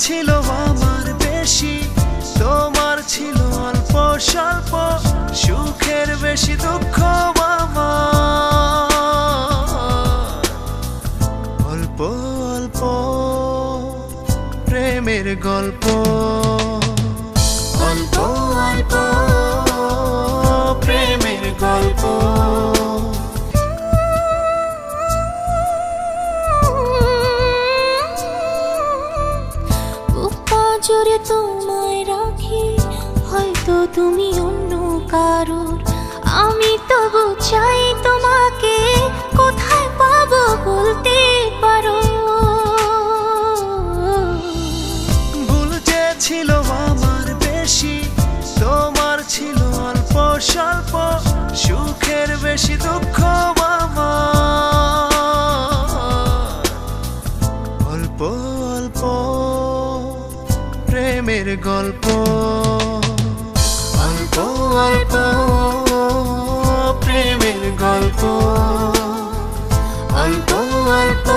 ছিল আমার বেশি, তোমার ছিল অল্প স্বল্প, সুখের বেশি দুঃখ আমার। অল্প অল্প প্রেমের গল্প, অল্প অল্প প্রেমের গল্প। জোরে তোমায় রাখি, হয়তো তুমি অন্য কারোর, আমি তবু চাই তোমাকে কোথায় পাবো বলতে পারো। ভুল যে ছিল আমার বেশি, তোমার ছিল অল্প স্বল্প, সুখের বেশি দুঃখ আমার। অল্প অল্প প্রেমের গল্প, অল্প অল্প প্রেমের গল্প, অল্প অল্প